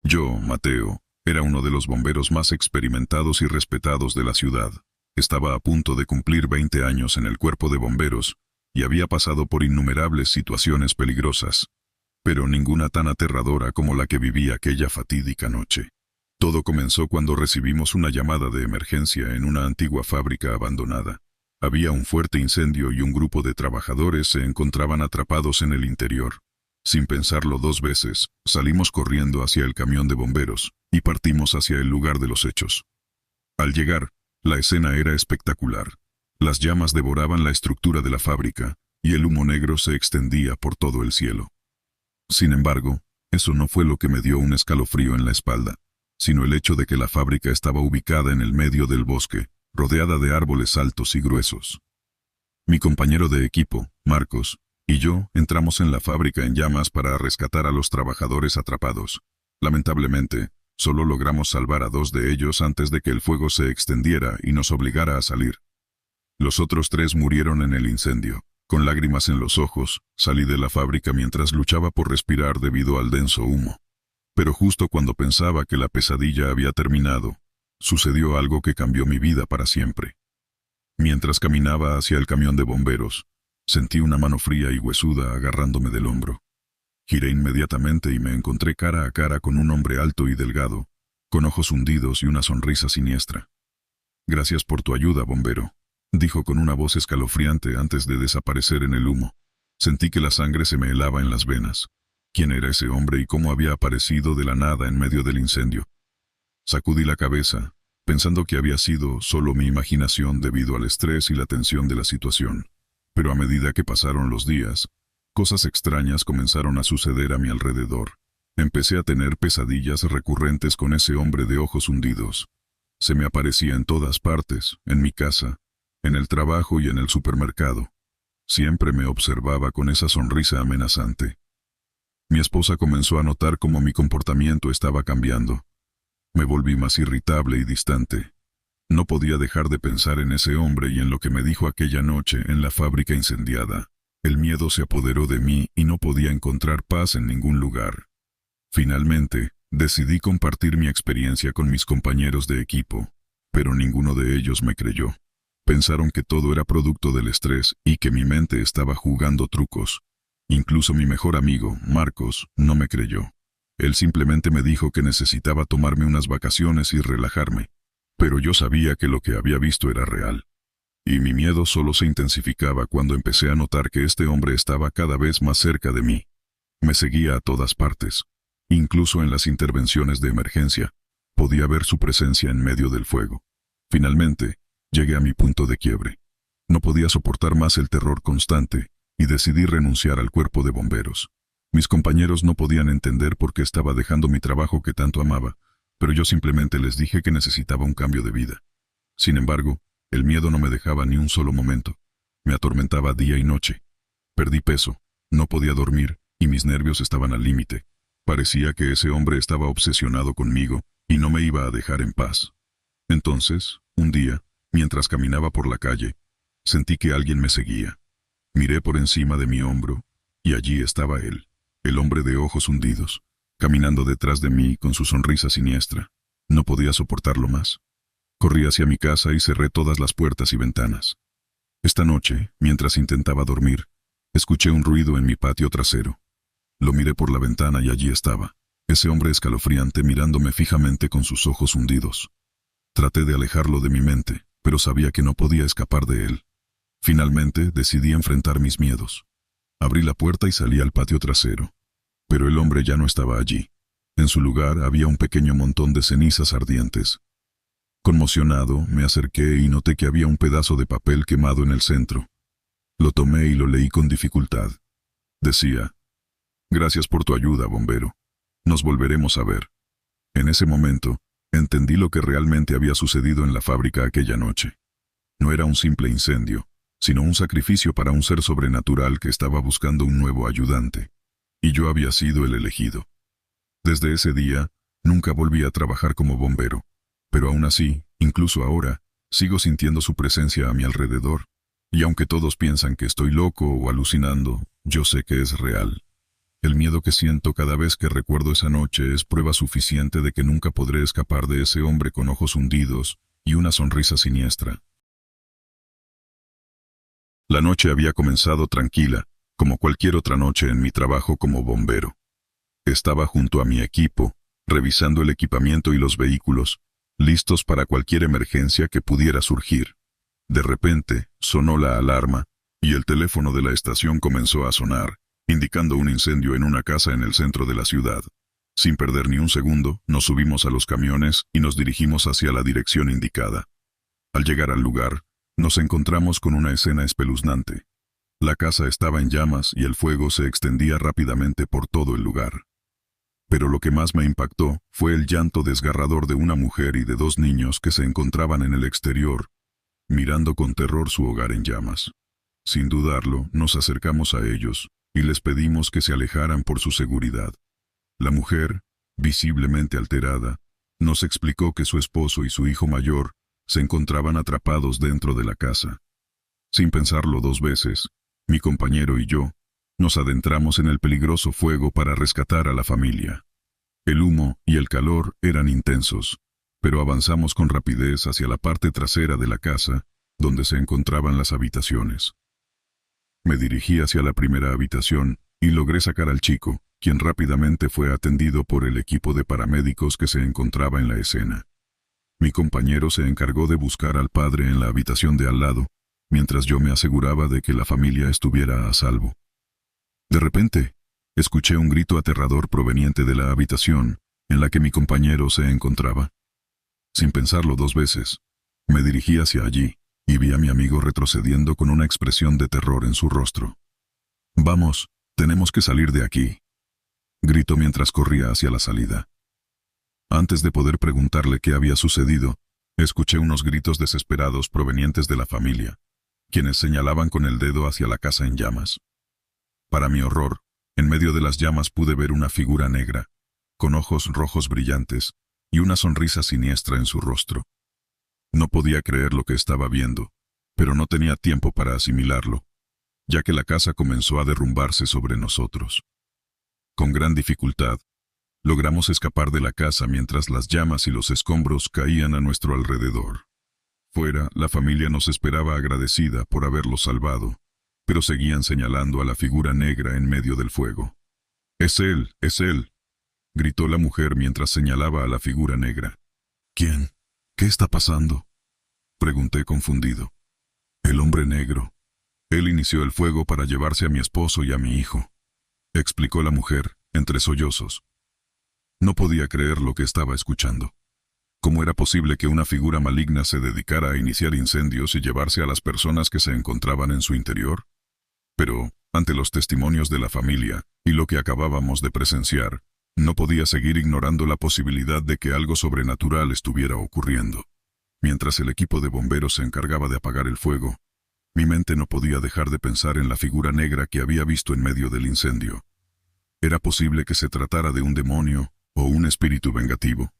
Yo, Mateo, era uno de los bomberos más experimentados y respetados de la ciudad. Estaba a punto de cumplir 20 años en el cuerpo de bomberos y había pasado por innumerables situaciones peligrosas, pero ninguna tan aterradora como la que viví aquella fatídica noche. Todo comenzó cuando recibimos una llamada de emergencia en una antigua fábrica abandonada. Había un fuerte incendio y un grupo de trabajadores se encontraban atrapados en el interior. Sin pensarlo dos veces, salimos corriendo hacia el camión de bomberos y partimos hacia el lugar de los hechos. Al llegar, la escena era espectacular. Las llamas devoraban la estructura de la fábrica y el humo negro se extendía por todo el cielo. Sin embargo, eso no fue lo que me dio un escalofrío en la espalda, sino el hecho de que la fábrica estaba ubicada en el medio del bosque, rodeada de árboles altos y gruesos. Mi compañero de equipo, Marcos, y yo entramos en la fábrica en llamas para rescatar a los trabajadores atrapados. Lamentablemente, solo logramos salvar a 2 de ellos antes de que el fuego se extendiera y nos obligara a salir. Los otros 3 murieron en el incendio. Con lágrimas en los ojos, salí de la fábrica mientras luchaba por respirar debido al denso humo. Pero justo cuando pensaba que la pesadilla había terminado, sucedió algo que cambió mi vida para siempre. Mientras caminaba hacia el camión de bomberos, sentí una mano fría y huesuda agarrándome del hombro. Giré inmediatamente y me encontré cara a cara con un hombre alto y delgado, con ojos hundidos y una sonrisa siniestra. «Gracias por tu ayuda, bombero», dijo con una voz escalofriante antes de desaparecer en el humo. Sentí que la sangre se me helaba en las venas. ¿Quién era ese hombre y cómo había aparecido de la nada en medio del incendio? Sacudí la cabeza, pensando que había sido solo mi imaginación debido al estrés y la tensión de la situación. Pero a medida que pasaron los días, cosas extrañas comenzaron a suceder a mi alrededor. Empecé a tener pesadillas recurrentes con ese hombre de ojos hundidos. Se me aparecía en todas partes, en mi casa, en el trabajo y en el supermercado. Siempre me observaba con esa sonrisa amenazante. Mi esposa comenzó a notar cómo mi comportamiento estaba cambiando. Me volví más irritable y distante. No podía dejar de pensar en ese hombre y en lo que me dijo aquella noche en la fábrica incendiada. El miedo se apoderó de mí y no podía encontrar paz en ningún lugar. Finalmente, decidí compartir mi experiencia con mis compañeros de equipo, pero ninguno de ellos me creyó. Pensaron que todo era producto del estrés y que mi mente estaba jugando trucos. Incluso mi mejor amigo, Marcos, no me creyó. Él simplemente me dijo que necesitaba tomarme unas vacaciones y relajarme. Pero yo sabía que lo que había visto era real. Y mi miedo solo se intensificaba cuando empecé a notar que este hombre estaba cada vez más cerca de mí. Me seguía a todas partes. Incluso en las intervenciones de emergencia, podía ver su presencia en medio del fuego. Finalmente, llegué a mi punto de quiebre. No podía soportar más el terror constante y decidí renunciar al cuerpo de bomberos. Mis compañeros no podían entender por qué estaba dejando mi trabajo que tanto amaba, pero yo simplemente les dije que necesitaba un cambio de vida. Sin embargo, el miedo no me dejaba ni un solo momento. Me atormentaba día y noche. Perdí peso, no podía dormir y mis nervios estaban al límite. Parecía que ese hombre estaba obsesionado conmigo y no me iba a dejar en paz. Entonces, un día, mientras caminaba por la calle, sentí que alguien me seguía. Miré por encima de mi hombro y allí estaba él, el hombre de ojos hundidos, caminando detrás de mí con su sonrisa siniestra. No podía soportarlo más. Corrí hacia mi casa y cerré todas las puertas y ventanas. Esta noche, mientras intentaba dormir, escuché un ruido en mi patio trasero. Lo miré por la ventana y allí estaba, ese hombre escalofriante mirándome fijamente con sus ojos hundidos. Traté de alejarlo de mi mente, pero sabía que no podía escapar de él. Finalmente, decidí enfrentar mis miedos. Abrí la puerta y salí al patio trasero. Pero el hombre ya no estaba allí. En su lugar había un pequeño montón de cenizas ardientes. Conmocionado, me acerqué y noté que había un pedazo de papel quemado en el centro. Lo tomé y lo leí con dificultad. Decía: «Gracias por tu ayuda, bombero. Nos volveremos a ver». En ese momento, entendí lo que realmente había sucedido en la fábrica aquella noche. No era un simple incendio, sino un sacrificio para un ser sobrenatural que estaba buscando un nuevo ayudante. Y yo había sido el elegido. Desde ese día, nunca volví a trabajar como bombero. Pero aún así, incluso ahora, sigo sintiendo su presencia a mi alrededor. Y aunque todos piensan que estoy loco o alucinando, yo sé que es real. El miedo que siento cada vez que recuerdo esa noche es prueba suficiente de que nunca podré escapar de ese hombre con ojos hundidos y una sonrisa siniestra. La noche había comenzado tranquila, como cualquier otra noche en mi trabajo como bombero. Estaba junto a mi equipo, revisando el equipamiento y los vehículos, listos para cualquier emergencia que pudiera surgir. De repente, sonó la alarma, y el teléfono de la estación comenzó a sonar, indicando un incendio en una casa en el centro de la ciudad. Sin perder ni un segundo, nos subimos a los camiones y nos dirigimos hacia la dirección indicada. Al llegar al lugar, nos encontramos con una escena espeluznante. La casa estaba en llamas y el fuego se extendía rápidamente por todo el lugar. Pero lo que más me impactó fue el llanto desgarrador de una mujer y de dos niños que se encontraban en el exterior, mirando con terror su hogar en llamas. Sin dudarlo, nos acercamos a ellos y les pedimos que se alejaran por su seguridad. La mujer, visiblemente alterada, nos explicó que su esposo y su hijo mayor se encontraban atrapados dentro de la casa. Sin pensarlo dos veces, mi compañero y yo nos adentramos en el peligroso fuego para rescatar a la familia. El humo y el calor eran intensos, pero avanzamos con rapidez hacia la parte trasera de la casa, donde se encontraban las habitaciones. Me dirigí hacia la primera habitación y logré sacar al chico, quien rápidamente fue atendido por el equipo de paramédicos que se encontraba en la escena. Mi compañero se encargó de buscar al padre en la habitación de al lado, mientras yo me aseguraba de que la familia estuviera a salvo. De repente, escuché un grito aterrador proveniente de la habitación en la que mi compañero se encontraba. Sin pensarlo dos veces, me dirigí hacia allí y vi a mi amigo retrocediendo con una expresión de terror en su rostro. «Vamos, tenemos que salir de aquí», gritó mientras corría hacia la salida. Antes de poder preguntarle qué había sucedido, escuché unos gritos desesperados provenientes de la familia, quienes señalaban con el dedo hacia la casa en llamas. Para mi horror, en medio de las llamas pude ver una figura negra, con ojos rojos brillantes y una sonrisa siniestra en su rostro. No podía creer lo que estaba viendo, pero no tenía tiempo para asimilarlo, ya que la casa comenzó a derrumbarse sobre nosotros. Con gran dificultad, logramos escapar de la casa mientras las llamas y los escombros caían a nuestro alrededor. Fuera, la familia nos esperaba agradecida por haberlos salvado, pero seguían señalando a la figura negra en medio del fuego. «Es él, es él», gritó la mujer mientras señalaba a la figura negra. «¿Quién? ¿Qué está pasando?», pregunté confundido. «El hombre negro. Él inició el fuego para llevarse a mi esposo y a mi hijo», explicó la mujer, entre sollozos. No podía creer lo que estaba escuchando. ¿Cómo era posible que una figura maligna se dedicara a iniciar incendios y llevarse a las personas que se encontraban en su interior? Pero, ante los testimonios de la familia y lo que acabábamos de presenciar, no podía seguir ignorando la posibilidad de que algo sobrenatural estuviera ocurriendo. Mientras el equipo de bomberos se encargaba de apagar el fuego, mi mente no podía dejar de pensar en la figura negra que había visto en medio del incendio. ¿Era posible que se tratara de un demonio o un espíritu vengativo?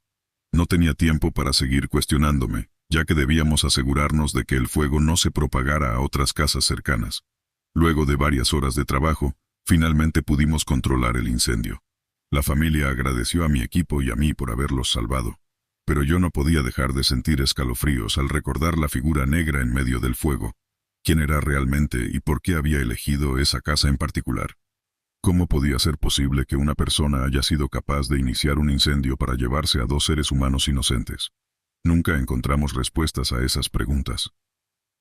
No tenía tiempo para seguir cuestionándome, ya que debíamos asegurarnos de que el fuego no se propagara a otras casas cercanas. Luego de varias horas de trabajo, finalmente pudimos controlar el incendio. La familia agradeció a mi equipo y a mí por haberlos salvado, pero yo no podía dejar de sentir escalofríos al recordar la figura negra en medio del fuego. ¿Quién era realmente y por qué había elegido esa casa en particular? ¿Cómo podía ser posible que una persona haya sido capaz de iniciar un incendio para llevarse a dos seres humanos inocentes? Nunca encontramos respuestas a esas preguntas.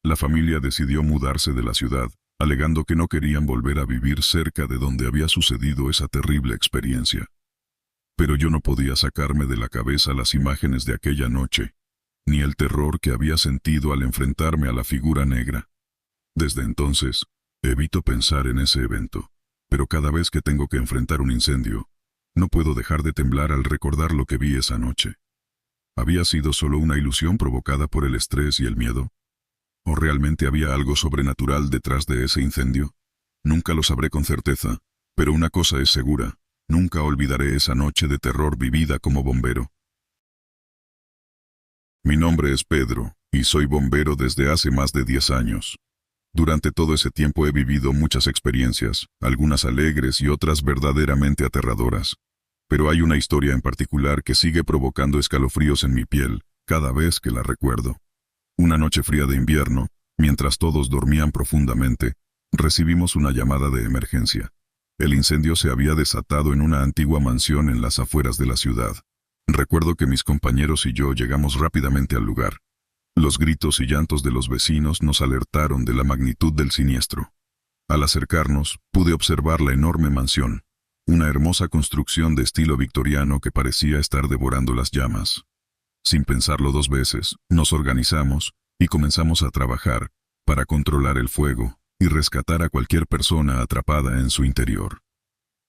La familia decidió mudarse de la ciudad, alegando que no querían volver a vivir cerca de donde había sucedido esa terrible experiencia. Pero yo no podía sacarme de la cabeza las imágenes de aquella noche, ni el terror que había sentido al enfrentarme a la figura negra. Desde entonces, evito pensar en ese evento. Pero cada vez que tengo que enfrentar un incendio, no puedo dejar de temblar al recordar lo que vi esa noche. ¿Había sido solo una ilusión provocada por el estrés y el miedo? ¿O realmente había algo sobrenatural detrás de ese incendio? Nunca lo sabré con certeza, pero una cosa es segura: nunca olvidaré esa noche de terror vivida como bombero. Mi nombre es Pedro, y soy bombero desde hace más de 10 años. Durante todo ese tiempo he vivido muchas experiencias, algunas alegres y otras verdaderamente aterradoras. Pero hay una historia en particular que sigue provocando escalofríos en mi piel cada vez que la recuerdo. Una noche fría de invierno, mientras todos dormían profundamente, recibimos una llamada de emergencia. El incendio se había desatado en una antigua mansión en las afueras de la ciudad. Recuerdo que mis compañeros y yo llegamos rápidamente al lugar. Los gritos y llantos de los vecinos nos alertaron de la magnitud del siniestro. Al acercarnos, pude observar la enorme mansión, una hermosa construcción de estilo victoriano que parecía estar devorando las llamas. Sin pensarlo dos veces, nos organizamos y comenzamos a trabajar para controlar el fuego y rescatar a cualquier persona atrapada en su interior.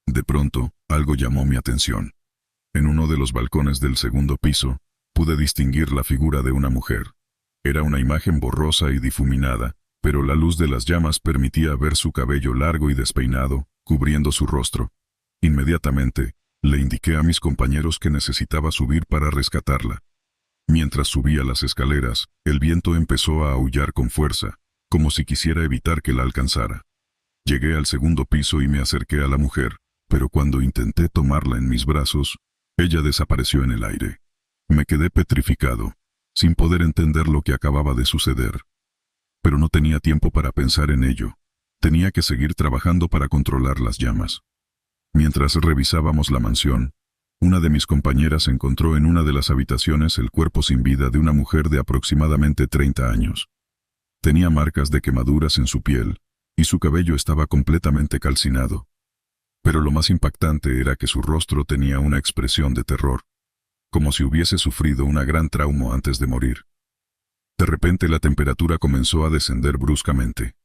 De pronto, algo llamó mi atención. En uno de los balcones del segundo piso, pude distinguir la figura de una mujer. Era una imagen borrosa y difuminada, pero la luz de las llamas permitía ver su cabello largo y despeinado, cubriendo su rostro. Inmediatamente, le indiqué a mis compañeros que necesitaba subir para rescatarla. Mientras subía las escaleras, el viento empezó a aullar con fuerza, como si quisiera evitar que la alcanzara. Llegué al segundo piso y me acerqué a la mujer, pero cuando intenté tomarla en mis brazos, ella desapareció en el aire. Me quedé petrificado, sin poder entender lo que acababa de suceder. Pero no tenía tiempo para pensar en ello. Tenía que seguir trabajando para controlar las llamas. Mientras revisábamos la mansión, una de mis compañeras encontró en una de las habitaciones el cuerpo sin vida de una mujer de aproximadamente 30 años. Tenía marcas de quemaduras en su piel, y su cabello estaba completamente calcinado. Pero lo más impactante era que su rostro tenía una expresión de terror, como si hubiese sufrido una gran trauma antes de morir. De repente la temperatura comenzó a descender bruscamente.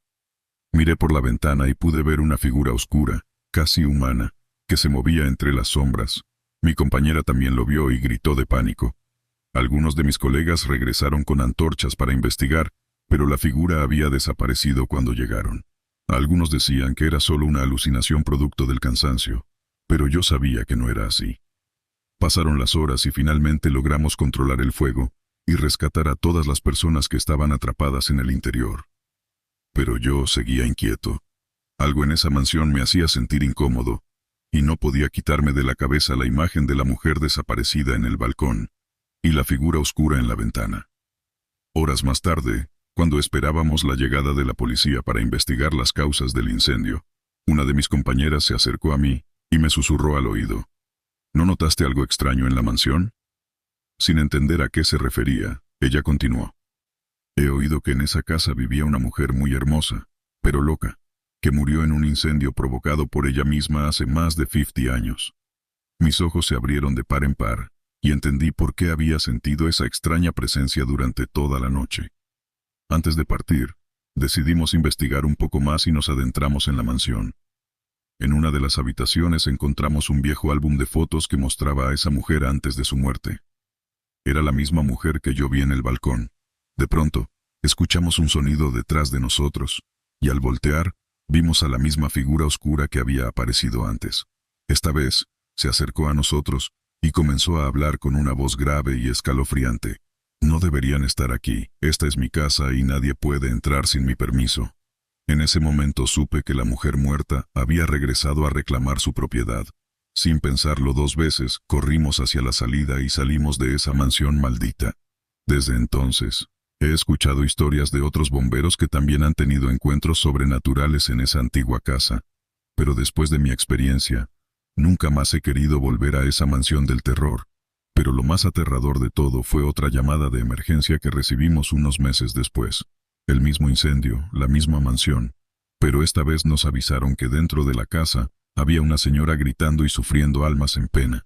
Miré por la ventana y pude ver una figura oscura, casi humana, que se movía entre las sombras. Mi compañera también lo vio y gritó de pánico. Algunos de mis colegas regresaron con antorchas para investigar, pero la figura había desaparecido cuando llegaron. Algunos decían que era solo una alucinación producto del cansancio, pero yo sabía que no era así. Pasaron las horas y finalmente logramos controlar el fuego y rescatar a todas las personas que estaban atrapadas en el interior. Pero yo seguía inquieto. Algo en esa mansión me hacía sentir incómodo, y no podía quitarme de la cabeza la imagen de la mujer desaparecida en el balcón y la figura oscura en la ventana. Horas más tarde, cuando esperábamos la llegada de la policía para investigar las causas del incendio, una de mis compañeras se acercó a mí y me susurró al oído. ¿No notaste algo extraño en la mansión? Sin entender a qué se refería, ella continuó. He oído que en esa casa vivía una mujer muy hermosa, pero loca, que murió en un incendio provocado por ella misma hace más de 50 años. Mis ojos se abrieron de par en par, y entendí por qué había sentido esa extraña presencia durante toda la noche. Antes de partir, decidimos investigar un poco más y nos adentramos en la mansión. En una de las habitaciones encontramos un viejo álbum de fotos que mostraba a esa mujer antes de su muerte. Era la misma mujer que yo vi en el balcón. De pronto, escuchamos un sonido detrás de nosotros, y al voltear, vimos a la misma figura oscura que había aparecido antes. Esta vez, se acercó a nosotros y comenzó a hablar con una voz grave y escalofriante. No deberían estar aquí, esta es mi casa y nadie puede entrar sin mi permiso. En ese momento supe que la mujer muerta había regresado a reclamar su propiedad. Sin pensarlo dos veces, corrimos hacia la salida y salimos de esa mansión maldita. Desde entonces, he escuchado historias de otros bomberos que también han tenido encuentros sobrenaturales en esa antigua casa, pero después de mi experiencia, nunca más he querido volver a esa mansión del terror. Pero lo más aterrador de todo fue otra llamada de emergencia que recibimos unos meses después. El mismo incendio, la misma mansión, pero esta vez nos avisaron que dentro de la casa había una señora gritando y sufriendo almas en pena.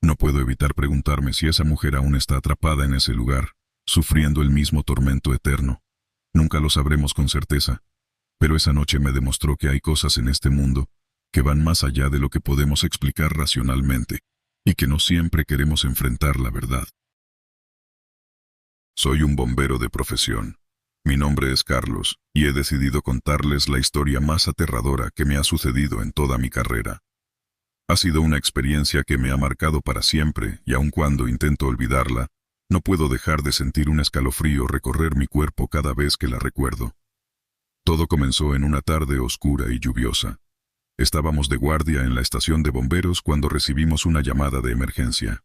No puedo evitar preguntarme si esa mujer aún está atrapada en ese lugar, sufriendo el mismo tormento eterno. Nunca lo sabremos con certeza, pero esa noche me demostró que hay cosas en este mundo que van más allá de lo que podemos explicar racionalmente, y que no siempre queremos enfrentar la verdad. Soy un bombero de profesión. Mi nombre es Carlos, y he decidido contarles la historia más aterradora que me ha sucedido en toda mi carrera. Ha sido una experiencia que me ha marcado para siempre, y aun cuando intento olvidarla, no puedo dejar de sentir un escalofrío recorrer mi cuerpo cada vez que la recuerdo. Todo comenzó en una tarde oscura y lluviosa. Estábamos de guardia en la estación de bomberos cuando recibimos una llamada de emergencia.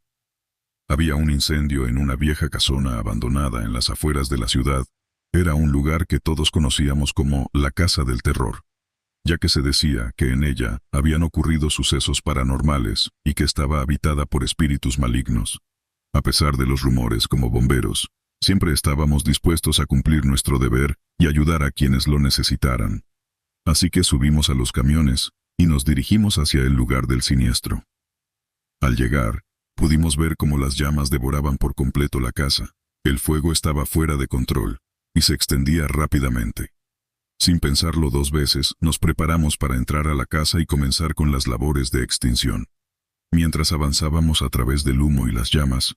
Había un incendio en una vieja casona abandonada en las afueras de la ciudad. Era un lugar que todos conocíamos como la Casa del Terror, ya que se decía que en ella habían ocurrido sucesos paranormales y que estaba habitada por espíritus malignos. A pesar de los rumores como bomberos, siempre estábamos dispuestos a cumplir nuestro deber y ayudar a quienes lo necesitaran. Así que subimos a los camiones y nos dirigimos hacia el lugar del siniestro. Al llegar, pudimos ver cómo las llamas devoraban por completo la casa. El fuego estaba fuera de control y se extendía rápidamente. Sin pensarlo dos veces, nos preparamos para entrar a la casa y comenzar con las labores de extinción. Mientras avanzábamos a través del humo y las llamas,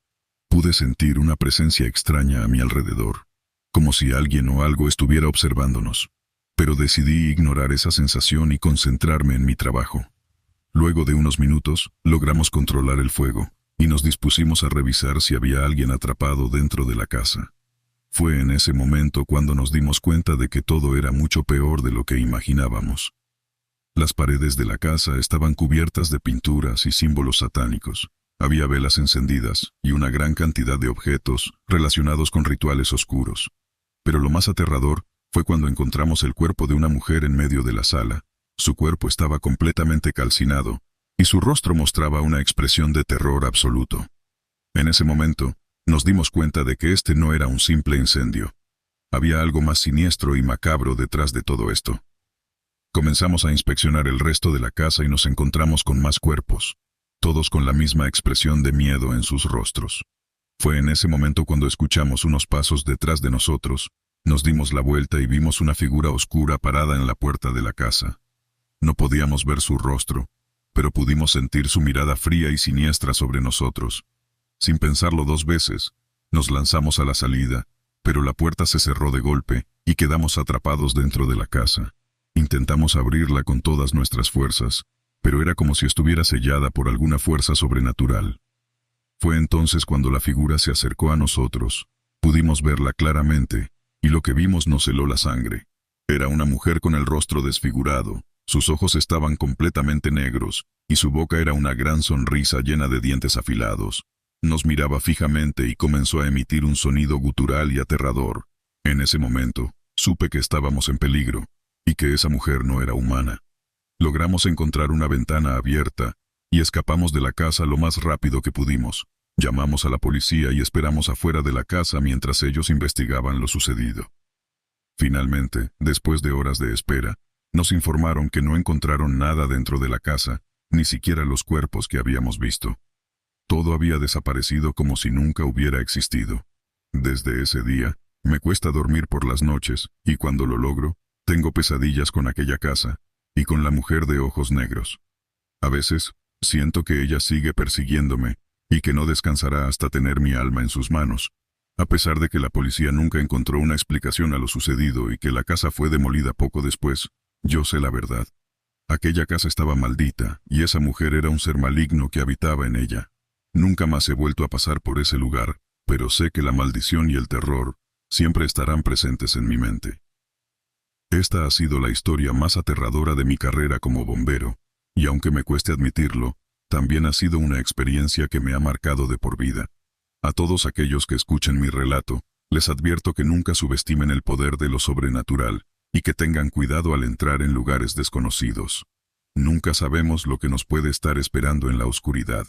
pude sentir una presencia extraña a mi alrededor, como si alguien o algo estuviera observándonos. Pero decidí ignorar esa sensación y concentrarme en mi trabajo. Luego de unos minutos, logramos controlar el fuego y nos dispusimos a revisar si había alguien atrapado dentro de la casa. Fue en ese momento cuando nos dimos cuenta de que todo era mucho peor de lo que imaginábamos. Las paredes de la casa estaban cubiertas de pinturas y símbolos satánicos. Había velas encendidas y una gran cantidad de objetos relacionados con rituales oscuros. Pero lo más aterrador fue cuando encontramos el cuerpo de una mujer en medio de la sala. Su cuerpo estaba completamente calcinado y su rostro mostraba una expresión de terror absoluto. En ese momento, nos dimos cuenta de que este no era un simple incendio. Había algo más siniestro y macabro detrás de todo esto. Comenzamos a inspeccionar el resto de la casa y nos encontramos con más cuerpos, todos con la misma expresión de miedo en sus rostros. Fue en ese momento cuando escuchamos unos pasos detrás de nosotros, nos dimos la vuelta y vimos una figura oscura parada en la puerta de la casa. No podíamos ver su rostro, pero pudimos sentir su mirada fría y siniestra sobre nosotros. Sin pensarlo dos veces, nos lanzamos a la salida, pero la puerta se cerró de golpe y quedamos atrapados dentro de la casa. Intentamos abrirla con todas nuestras fuerzas, pero era como si estuviera sellada por alguna fuerza sobrenatural. Fue entonces cuando la figura se acercó a nosotros. Pudimos verla claramente, y lo que vimos nos heló la sangre. Era una mujer con el rostro desfigurado, sus ojos estaban completamente negros, y su boca era una gran sonrisa llena de dientes afilados. Nos miraba fijamente y comenzó a emitir un sonido gutural y aterrador. En ese momento, supe que estábamos en peligro, y que esa mujer no era humana. Logramos encontrar una ventana abierta, y escapamos de la casa lo más rápido que pudimos. Llamamos a la policía y esperamos afuera de la casa mientras ellos investigaban lo sucedido. Finalmente, después de horas de espera, nos informaron que no encontraron nada dentro de la casa, ni siquiera los cuerpos que habíamos visto. Todo había desaparecido como si nunca hubiera existido. Desde ese día, me cuesta dormir por las noches, y cuando lo logro, tengo pesadillas con aquella casa, y con la mujer de ojos negros. A veces, siento que ella sigue persiguiéndome, y que no descansará hasta tener mi alma en sus manos. A pesar de que la policía nunca encontró una explicación a lo sucedido y que la casa fue demolida poco después, yo sé la verdad. Aquella casa estaba maldita, y esa mujer era un ser maligno que habitaba en ella. Nunca más he vuelto a pasar por ese lugar, pero sé que la maldición y el terror siempre estarán presentes en mi mente. Esta ha sido la historia más aterradora de mi carrera como bombero, y aunque me cueste admitirlo, también ha sido una experiencia que me ha marcado de por vida. A todos aquellos que escuchen mi relato, les advierto que nunca subestimen el poder de lo sobrenatural, y que tengan cuidado al entrar en lugares desconocidos. Nunca sabemos lo que nos puede estar esperando en la oscuridad.